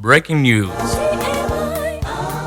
Breaking news.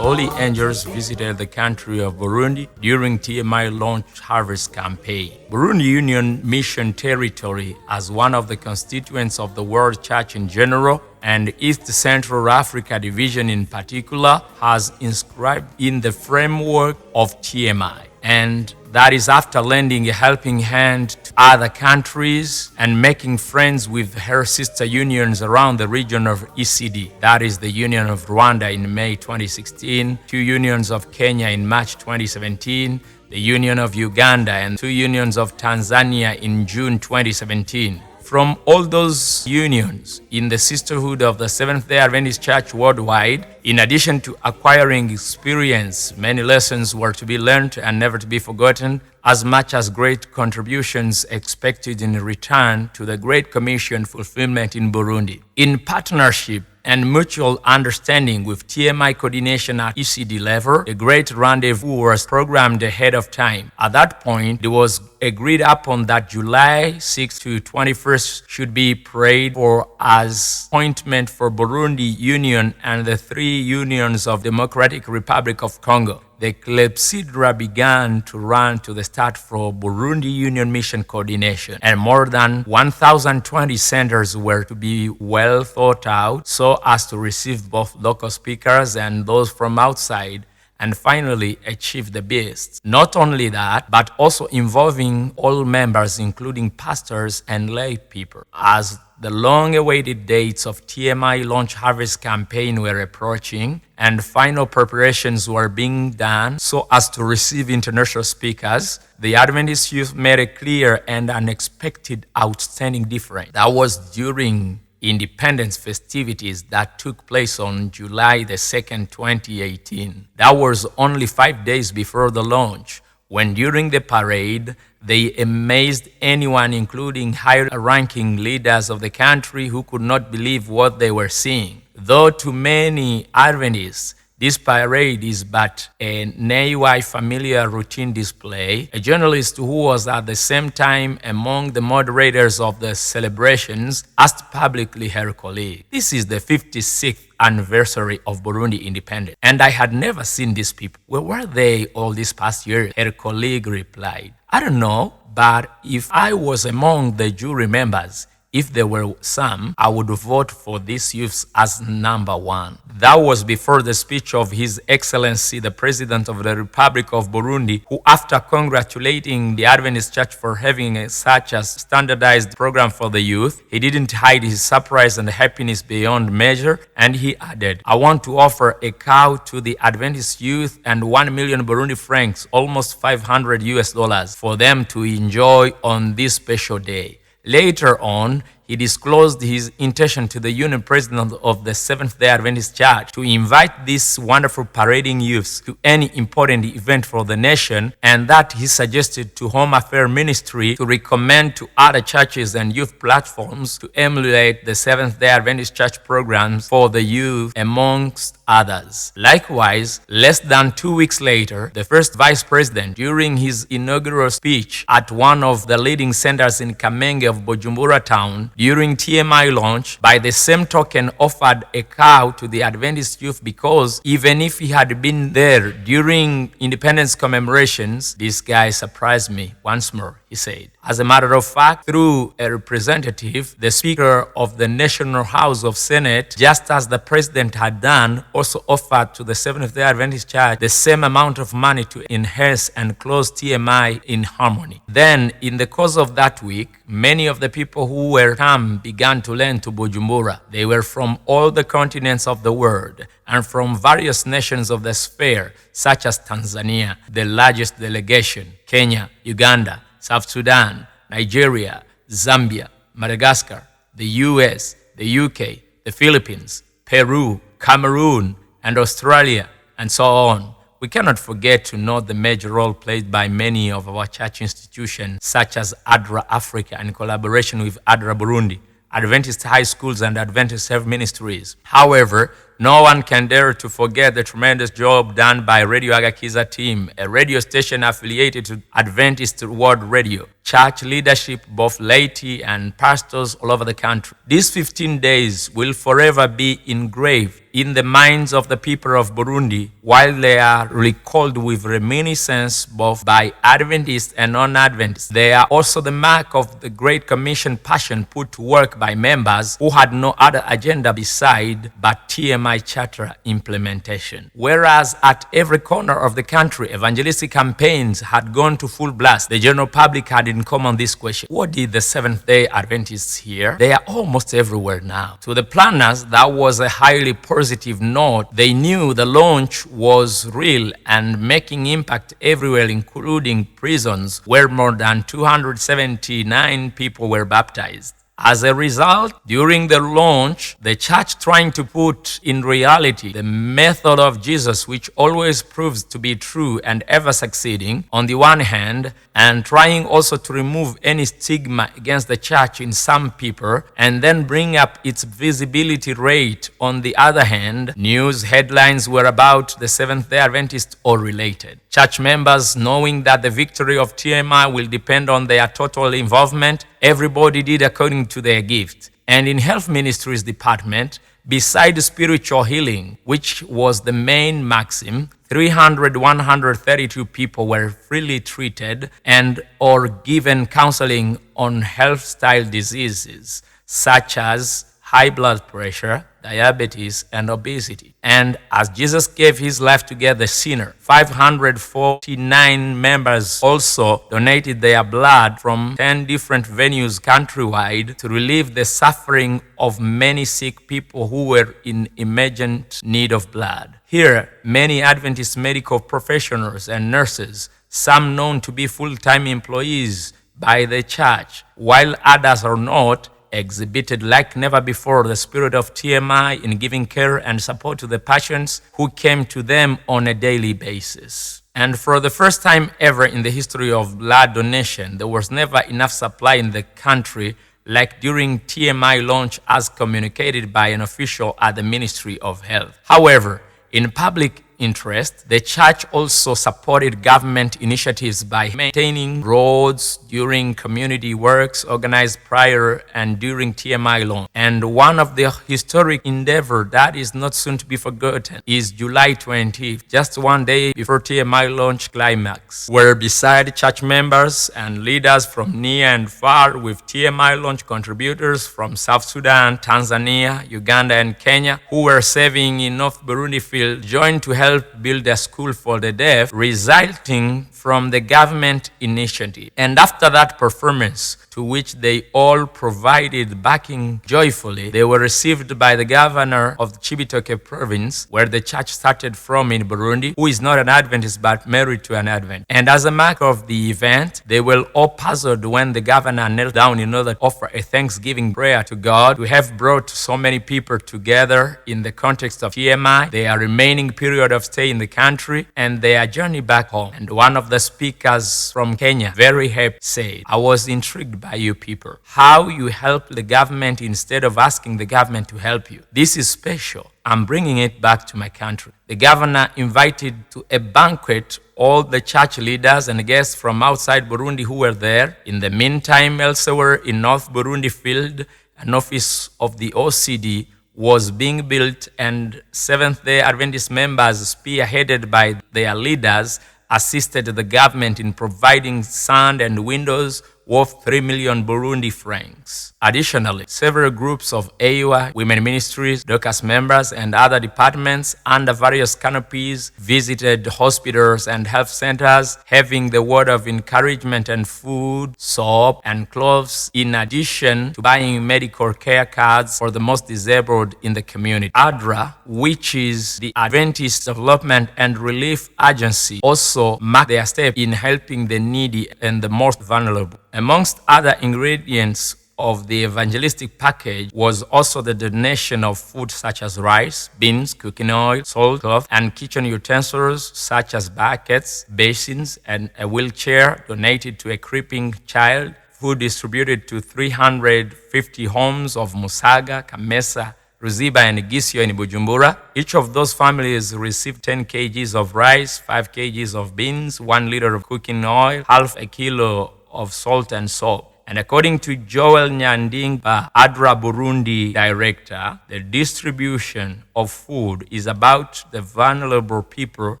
Holy angels visited the country of Burundi during TMI launch harvest campaign. Burundi Union Mission Territory, as one of the constituents of the World Church in general, and East Central Africa Division in particular, has inscribed in the framework of TMI. And that is after lending a helping hand to other countries and making friends with her sister unions around the region of ECD. That is the Union of Rwanda in May 2016, two unions of Kenya in March 2017, the Union of Uganda, and two unions of Tanzania in June 2017. From all those unions in the sisterhood of the Seventh-day Adventist Church worldwide, in addition to acquiring experience, many lessons were to be learned and never to be forgotten, as much as great contributions expected in return to the Great Commission fulfillment in Burundi. In partnership and mutual understanding with TMI coordination at ECD level, a great rendezvous was programmed ahead of time. At that point, it was agreed upon that July 6th to 21st should be prayed for as appointment for Burundi Union and the three unions of Democratic Republic of Congo. The clepsydra began to run to the start for Burundi Union Mission Coordination, and more than 1,020 centers were to be well thought out so as to receive both local speakers and those from outside, and finally achieve the best. Not only that, but also involving all members, including pastors and lay people. As the long-awaited dates of TMI launch harvest campaign were approaching and final preparations were being done so as to receive international speakers, the Adventist youth made a clear and unexpected outstanding difference. That was during Independence festivities that took place on July the 2nd, 2018. That was only 5 days before the launch, when during the parade, they amazed anyone, including high-ranking leaders of the country who could not believe what they were seeing. Though to many Adventists, this parade is but a naive familiar routine display, a journalist who was at the same time among the moderators of the celebrations asked publicly her colleague, "This is the 56th anniversary of Burundi independence, and I had never seen these people. Where were they all these past years?" Her colleague replied, "I don't know, but if I was among the jury members, if there were some, I would vote for these youths as number one." That was before the speech of His Excellency, the President of the Republic of Burundi, who, after congratulating the Adventist Church for having such a standardized program for the youth, he didn't hide his surprise and happiness beyond measure, and he added, "I want to offer a cow to the Adventist youth and 1 million Burundi francs, almost $500 for them to enjoy on this special day." Later on, he disclosed his intention to the Union President of the Seventh-day Adventist Church to invite these wonderful parading youths to any important event for the nation, and that he suggested to Home Affairs Ministry to recommend to other churches and youth platforms to emulate the Seventh-day Adventist Church programs for the youth, amongst others. Likewise, less than 2 weeks later, the first Vice President, during his inaugural speech at one of the leading centers in Kamenge of Bujumbura town, during TMI launch, by the same token offered a cow to the Adventist youth because even if he had been there during independence commemorations, this guy surprised me once more, he said. As a matter of fact, through a representative, the Speaker of the National House of Senate, just as the President had done, also offered to the Seventh-day Adventist Church the same amount of money to enhance and close TMI in harmony. Then, in the course of that week, many of the people who were come began to learn to Bujumbura. They were from all the continents of the world and from various nations of the sphere, such as Tanzania, the largest delegation, Kenya, Uganda, South Sudan, Nigeria, Zambia, Madagascar, the US, the UK, the Philippines, Peru, Cameroon, and Australia, and so on. We cannot forget to note the major role played by many of our church institutions, such as ADRA Africa, in collaboration with ADRA Burundi, Adventist high schools, and Adventist health ministries. However, No one can dare to forget the tremendous job done by Radio Agakiza team, a radio station affiliated to Adventist World Radio, church leadership, both laity and pastors all over the country. These 15 days will forever be engraved in the minds of the people of Burundi, while they are recalled with reminiscence both by Adventists and non-Adventists. They are also the mark of the Great Commission passion put to work by members who had no other agenda beside but TMI Charter implementation. Whereas at every corner of the country, evangelistic campaigns had gone to full blast, the general public had in common this question: what did the Seventh-day Adventists hear? They are almost everywhere now. To the planners, that was a highly positive note. They knew the launch was real and making impact everywhere, including prisons, where more than 279 people were baptized. As a result, during the launch, the church trying to put in reality the method of Jesus, which always proves to be true and ever succeeding, on the one hand, and trying also to remove any stigma against the church in some people, and then bring up its visibility rate on the other hand. News headlines were about the Seventh-day Adventists or related. Church members, knowing that the victory of TMI will depend on their total involvement, everybody did according to their gift. And in Health Ministries Department, beside spiritual healing, which was the main maxim, 132 people were freely treated and or given counseling on health-style diseases such as high blood pressure, diabetes, and obesity. And as Jesus gave his life to get the sinner, 549 members also donated their blood from 10 different venues countrywide to relieve the suffering of many sick people who were in immediate need of blood. Here, many Adventist medical professionals and nurses, some known to be full-time employees by the church, while others are not, exhibited like never before the spirit of TMI in giving care and support to the patients who came to them on a daily basis. And for the first time ever in the history of blood donation, there was never enough supply in the country like during TMI launch as communicated by an official at the Ministry of Health. However, in public interest, the church also supported government initiatives by maintaining roads during community works organized prior and during TMI launch. And one of the historic endeavor that is not soon to be forgotten is July 20th, just one day before TMI launch climax, where beside church members and leaders from near and far with TMI launch contributors from South Sudan, Tanzania, Uganda, and Kenya who were serving in North Burundi field joined to help build a school for the deaf, resulting from the government initiative. And after that performance, to which they all provided backing joyfully, they were received by the governor of the Cibitoke province, where the church started from in Burundi, who is not an Adventist but married to an Adventist. And as a mark of the event, they were all puzzled when the governor knelt down in order to offer a thanksgiving prayer to God to have brought so many people together in the context of TMI, their remaining period of stay in the country, and their journey back home. And one of the speakers from Kenya, very happy, said, "I was intrigued by you people, how you help the government instead of asking the government to help you. This is special. I'm bringing it back to my country." The governor invited to a banquet all the church leaders and guests from outside Burundi who were there. In the meantime, elsewhere in North Burundi field, an office of the OCD was being built, and Seventh-day Adventist members, spearheaded by their leaders, assisted the government in providing sand and windows worth 3 million Burundi francs. Additionally, several groups of AUA, women ministries, DOCAS members, and other departments under various canopies visited hospitals and health centers, having the word of encouragement and food, soap, and clothes, in addition to buying medical care cards for the most disabled in the community. ADRA, which is the Adventist Development and Relief Agency, also marked their step in helping the needy and the most vulnerable. Amongst other ingredients of the evangelistic package was also the donation of food such as rice, beans, cooking oil, salt, cloth, and kitchen utensils such as buckets, basins, and a wheelchair donated to a creeping child. Food distributed to 350 homes of Musaga, Kamesa, Ruziba and Gisio in Bujumbura. Each of those families received 10 kgs of rice, 5 kgs of beans, 1 liter of cooking oil, half a kilo of salt and soap. And according to Joel Nyandingba, ADRA Burundi director, the distribution of food is about the vulnerable people,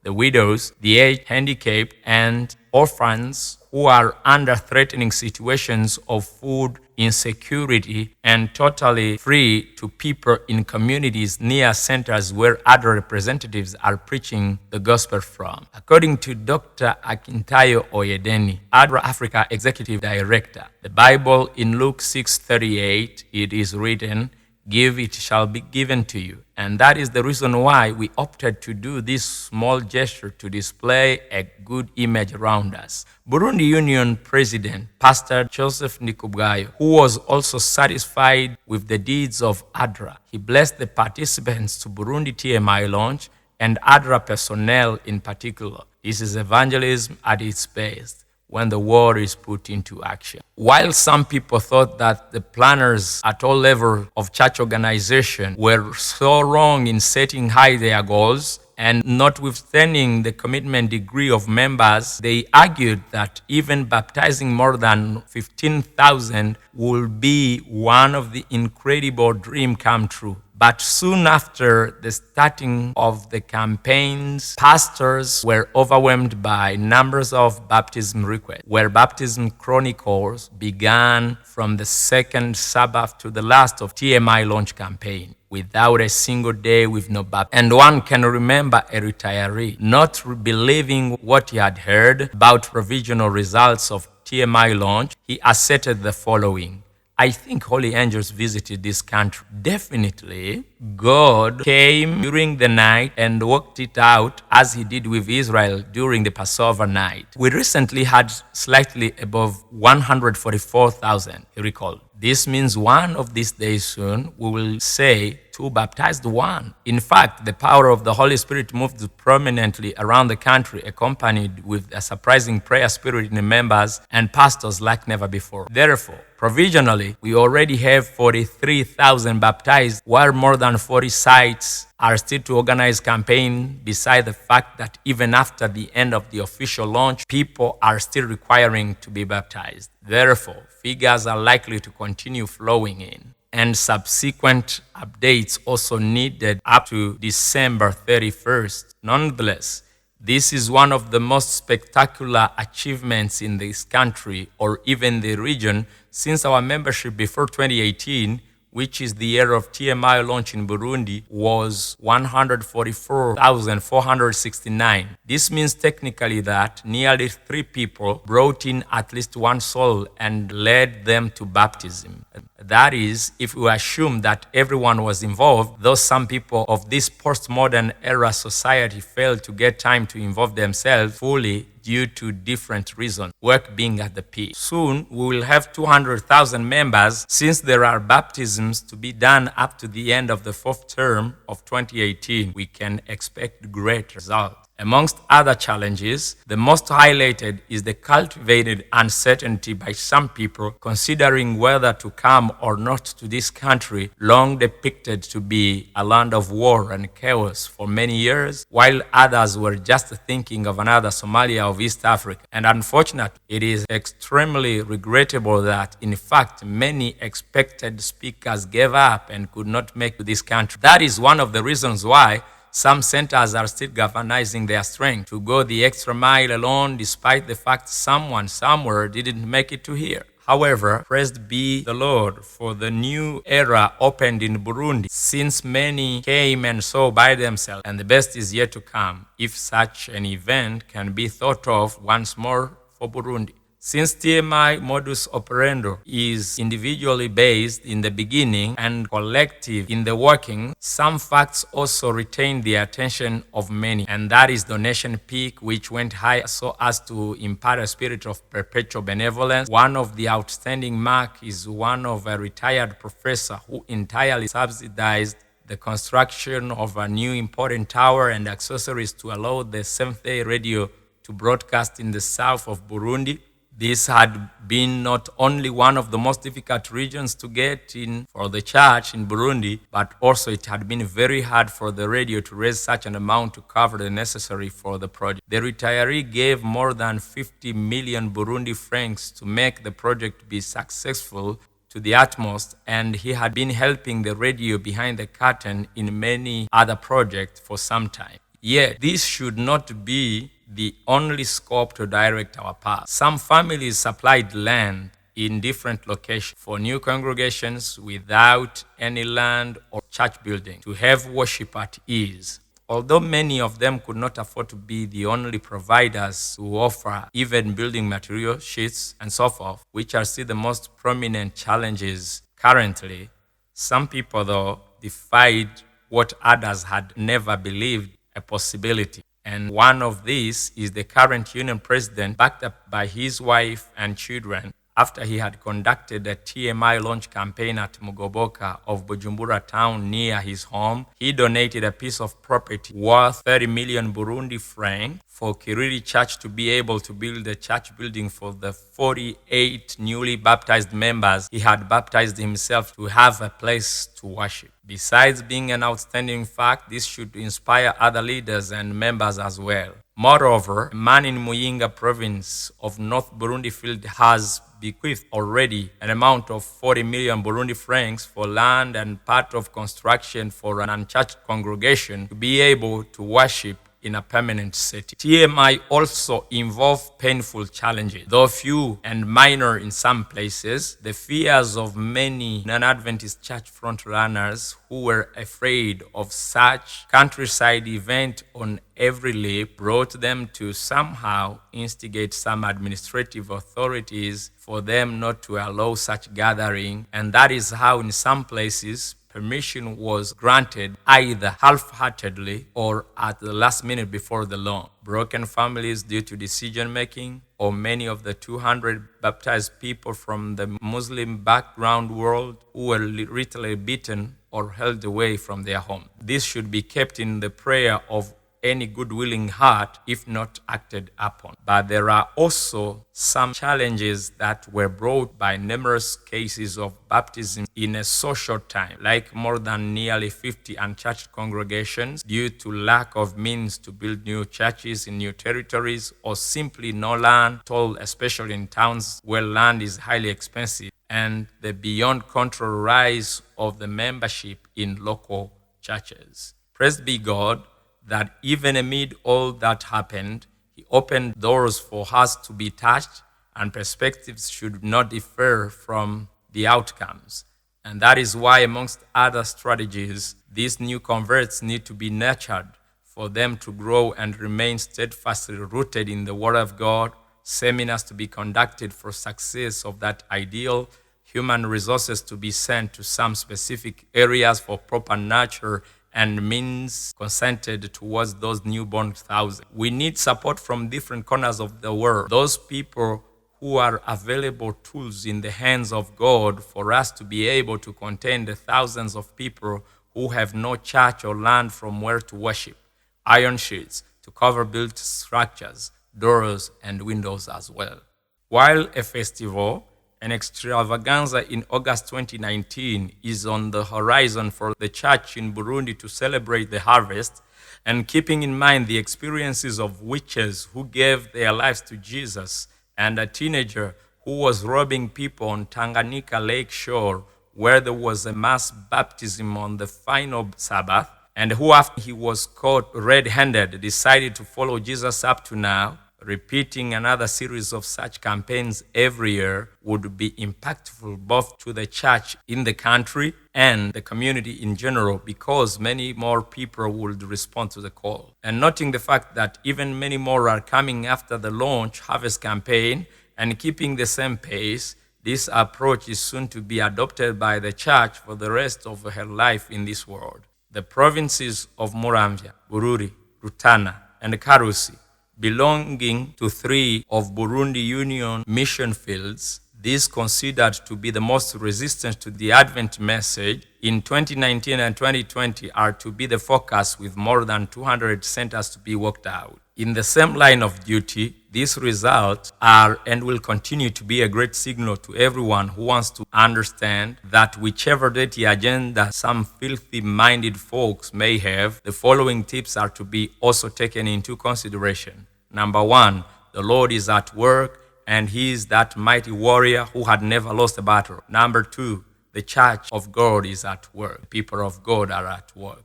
the widows, the aged, handicapped, and orphans who are under threatening situations of food insecurity, and totally free to people in communities near centers where other representatives are preaching the gospel from. According to Dr. Akintayo Oyedeni, ADRA Africa Executive Director, the Bible in Luke 6:38, it is written, "Give, it shall be given to you." And that is the reason why we opted to do this small gesture to display a good image around us. Burundi Union President, Pastor Joseph Nikubwayo, who was also satisfied with the deeds of ADRA, he blessed the participants to Burundi TMI launch and ADRA personnel in particular. This is evangelism at its best, when the word is put into action. While some people thought that the planners at all levels of church organization were so wrong in setting high their goals, and notwithstanding the commitment degree of members, they argued that even baptizing more than 15,000 would be one of the incredible dreams come true. But soon after the starting of the campaigns, pastors were overwhelmed by numbers of baptism requests, where baptism chronicles began from the second Sabbath to the last of TMI launch campaign, without a single day with no baptism. And one can remember a retiree not believing what he had heard about provisional results of TMI launch. He asserted the following: "I think holy angels visited this country. Definitely, God came during the night and worked it out as he did with Israel during the Passover night. We recently had slightly above 144,000, he recalled. This means one of these days soon we will say two baptized one. In fact, the power of the Holy Spirit moved prominently around the country, accompanied with a surprising prayer spirit in the members and pastors like never before. Therefore, provisionally, we already have 43,000 baptized, while more than 40 sites are still to organize campaign, beside the fact that even after the end of the official launch, people are still requiring to be baptized. Therefore, figures are likely to continue flowing in, and subsequent updates also needed up to December 31st. Nonetheless, this is one of the most spectacular achievements in this country or even the region since our membership before 2018, which is the year of TMI launch in Burundi, was 144,469. This means technically that nearly 3 people brought in at least one soul and led them to baptism. That is, if we assume that everyone was involved, though some people of this postmodern era society failed to get time to involve themselves fully due to different reasons, work being at the peak. Soon, we will have 200,000 members since there are baptisms to be done up to the end of the 4th term of 2018. We can expect great results. Amongst other challenges, the most highlighted is the cultivated uncertainty by some people considering whether to come or not to this country, long depicted to be a land of war and chaos for many years, while others were just thinking of another Somalia of East Africa. And unfortunately, it is extremely regrettable that, in fact, many expected speakers gave up and could not make this country. That is one of the reasons why some centers are still galvanizing their strength to go the extra mile alone, despite the fact someone somewhere didn't make it to here. However, praised be the Lord for the new era opened in Burundi, since many came and saw by themselves, and the best is yet to come, if such an event can be thought of once more for Burundi. Since TMI modus operandi is individually based in the beginning and collective in the working, some facts also retain the attention of many, and that is donation peak, which went high so as to impart a spirit of perpetual benevolence. One of the outstanding marks is one of a retired professor who entirely subsidized the construction of a new important tower and accessories to allow the Seventh-day Radio to broadcast in the south of Burundi. This had been not only one of the most difficult regions to get in for the church in Burundi, but also it had been very hard for the radio to raise such an amount to cover the necessary for the project. The retiree gave more than 50 million Burundi francs to make the project be successful to the utmost, and he had been helping the radio behind the curtain in many other projects for some time. Yet, this should not be the only scope to direct our path. Some families supplied land in different locations for new congregations without any land or church building to have worship at ease. Although many of them could not afford to be the only providers who offer even building material, sheets, and so forth, which are still the most prominent challenges currently, some people, though, defied what others had never believed a possibility. And one of these is the current union president, backed up by his wife and children, after he had conducted a TMI launch campaign at Mugoboka of Bujumbura town near his home. He donated a piece of property worth 30 million Burundi francs for Kiriri Church to be able to build a church building for the 48 newly baptized members he had baptized himself to have a place to worship. Besides being an outstanding fact, this should inspire other leaders and members as well. Moreover, a man in Muyinga province of North Burundi field has bequeathed already an amount of 40 million Burundi francs for land and part of construction for an unchurched congregation to be able to worship in a permanent setting. TMI also involved painful challenges, though few and minor in some places. The fears of many non-Adventist church frontrunners who were afraid of such countryside event on every lip brought them to somehow instigate some administrative authorities for them not to allow such gathering, and that is how in some places permission was granted either half-heartedly or at the last minute before the launch. Broken families due to decision-making, or many of the 200 baptized people from the Muslim background world who were literally beaten or held away from their home. This should be kept in the prayer of any good-willing heart if not acted upon. But there are also some challenges that were brought by numerous cases of baptism in a so short time, like more than nearly 50 unchurched congregations due to lack of means to build new churches in new territories, or simply no land at all, especially in towns where land is highly expensive, and the beyond control rise of the membership in local churches. Praised be God that even amid all that happened, he opened doors for us to be touched, and perspectives should not differ from the outcomes. And that is why, amongst other strategies, these new converts need to be nurtured for them to grow and remain steadfastly rooted in the Word of God, seminars to be conducted for success of that ideal, human resources to be sent to some specific areas for proper nurture, and means consented towards those newborn thousands. We need support from different corners of the world. Those people who are available tools in the hands of God for us to be able to contain the thousands of people who have no church or land from where to worship. Iron sheets to cover built structures, doors, and windows as well. While a festival, an extravaganza in August 2019 is on the horizon for the church in Burundi to celebrate the harvest, and keeping in mind the experiences of witches who gave their lives to Jesus, and a teenager who was robbing people on Tanganyika Lake shore where there was a mass baptism on the final Sabbath, and who after he was caught red-handed decided to follow Jesus up to now, repeating another series of such campaigns every year would be impactful both to the church in the country and the community in general, because many more people would respond to the call. And noting the fact that even many more are coming after the launch harvest campaign and keeping the same pace, this approach is soon to be adopted by the church for the rest of her life in this world. The provinces of Muramvya, Bururi, Rutana, and Karusi, belonging to 3 of Burundi Union mission fields, these considered to be the most resistant to the Advent message in 2019 and 2020 are to be the focus, with more than 200 centers to be worked out. In the same line of duty, these results are and will continue to be a great signal to everyone who wants to understand that whichever dirty agenda some filthy-minded folks may have, the following tips are to be also taken into consideration. Number one, the Lord is at work, and He is that mighty warrior who had never lost a battle. Number two, the church of God is at work. People of God are at work.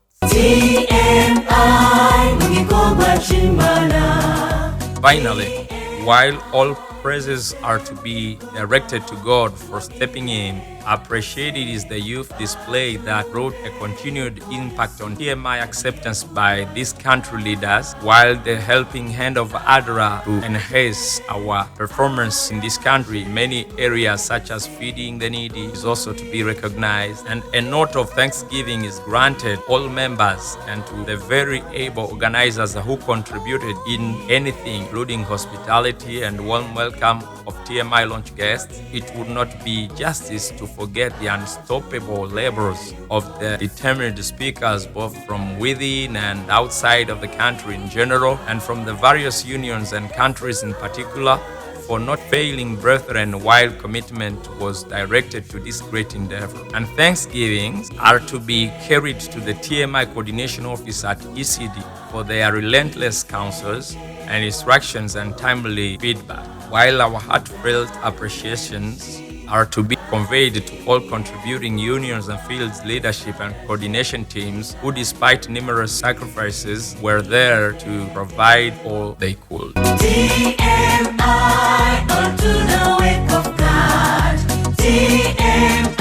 Finally, while all praises are to be directed to God for stepping in, appreciated is the youth display that brought a continued impact on TMI acceptance by these country leaders, while the helping hand of ADRA to enhance our performance in this country in many areas such as feeding the needy is also to be recognized, and a note of thanksgiving is granted all members and to the very able organizers who contributed in anything, including hospitality and warm welcome of TMI launch guests. It would not be justice to forget the unstoppable labors of the determined speakers, both from within and outside of the country in general, and from the various unions and countries in particular, for not failing brethren while commitment was directed to this great endeavor. And thanksgivings are to be carried to the TMI Coordination Office at ECD for their relentless counsels and instructions and timely feedback, while our heartfelt appreciations are to be conveyed to all contributing unions and field leadership and coordination teams who, despite numerous sacrifices, were there to provide all they could. TMI, on to the wake of God. TMI.